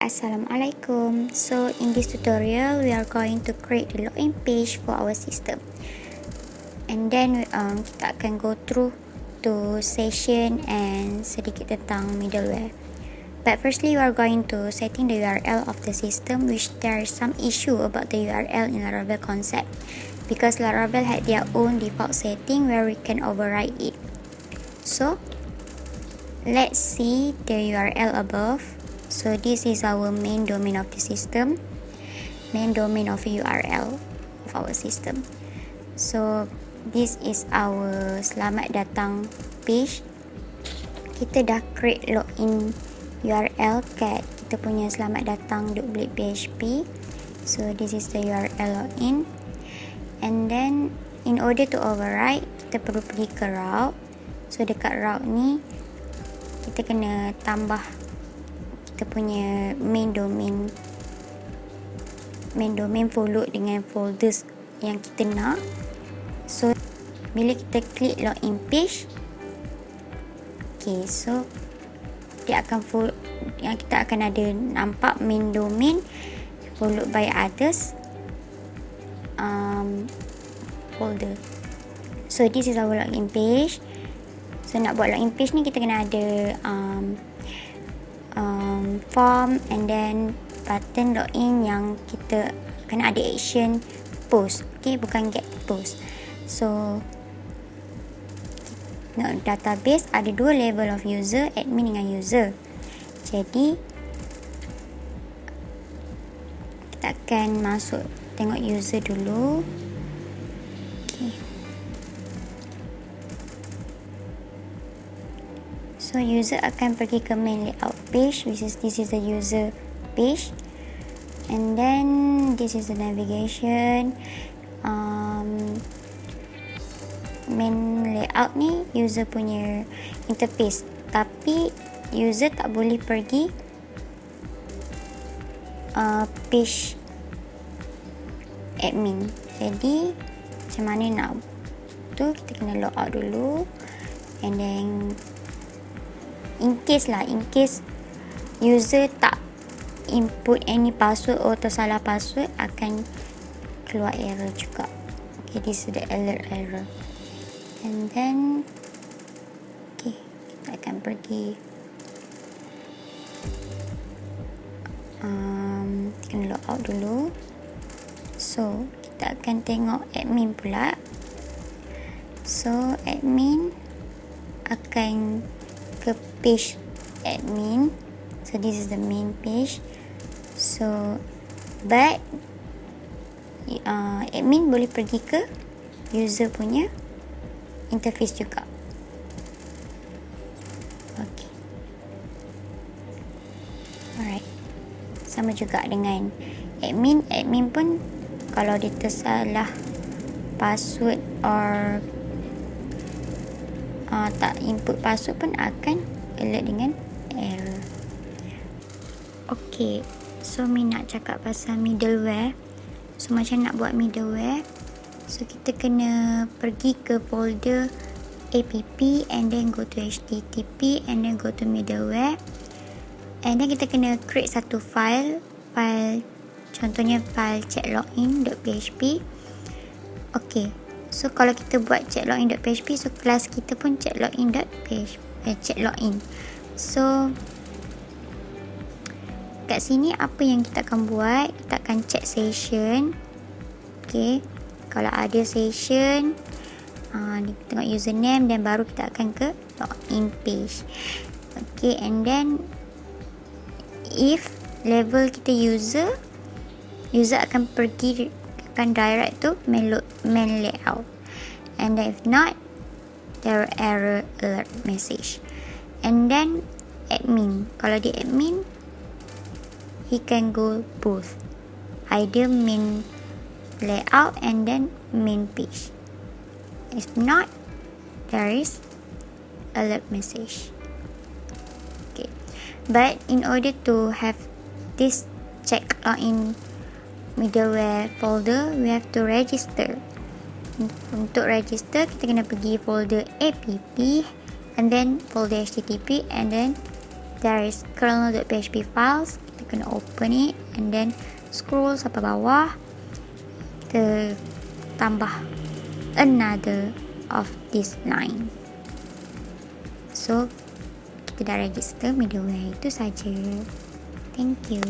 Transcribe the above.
Assalamualaikum. So in this tutorial we are going to create the login page for our system, and then kita akan go through to session and sedikit tentang middleware. But firstly we are going to setting the URL of the system, which there is some issue about the URL in LARAVEL concept because LARAVEL had their own default setting where we can override it. So let's see the URL above. So this is our main domain of the system, main domain of URL of our system. So this is our selamat datang page. Kita dah create login URL kat kita punya selamat datang.php. So this is the URL login. And then in order to override, kita perlu pergi ke route. So dekat route ni kita kena tambah kita punya main domain followed dengan folders yang kita nak. So bila kita klik login page, okay, so dia akan kita akan ada nampak main domain followed by others folder. So this is our login page. So nak buat login page ni kita kena ada form and then button login yang kita kena ada action post, okay, bukan get post. So database ada dua level of user, admin dengan user. Jadi kita akan masuk tengok user dulu. Okay. So user akan pergi ke main layout page, which is this is the user page, and then this is the navigation. Main layout ni user punya interface, tapi user tak boleh pergi page admin. Jadi macam mana nak tu, kita kena log out dulu, and then in case user tak input any password atau tersalah password, akan keluar error juga. Okay, this is the alert error. And then okay, kita akan pergi kita kena log out dulu. So kita akan tengok admin pula. So admin akan ke page admin. So this is the main page. So but admin boleh pergi ke user punya interface juga. Okay, alright, sama juga dengan admin pun kalau dia tersalah password or tak input password pun akan alert dengan error. Okay, so Mi nak cakap pasal middleware. So macam nak buat middleware, so kita kena pergi ke folder app and then go to http and then go to middleware, and then kita kena create satu file contohnya file checklogin.php. Okay, so kalau kita buat checklogin.php, so kelas kita pun checklogin. So kat sini apa yang kita akan buat, kita akan check session. Okay, kalau ada session, tengok username, dan baru kita akan ke login page. Okay, and then if level kita user akan direct to main layout, and then if not, there error alert message. And then admin, kalau di admin he can go both, either main layout and then main page. If not, there is alert message. Okay, but in order to have this check login middleware folder, we have to register. Untuk register, kita kena pergi folder app and then folder http, and then there is kernel.php files. Kita kita kena open it and then scroll sampai bawah, kita tambah another of this line. So kita dah register middleware, itu saja. Thank you.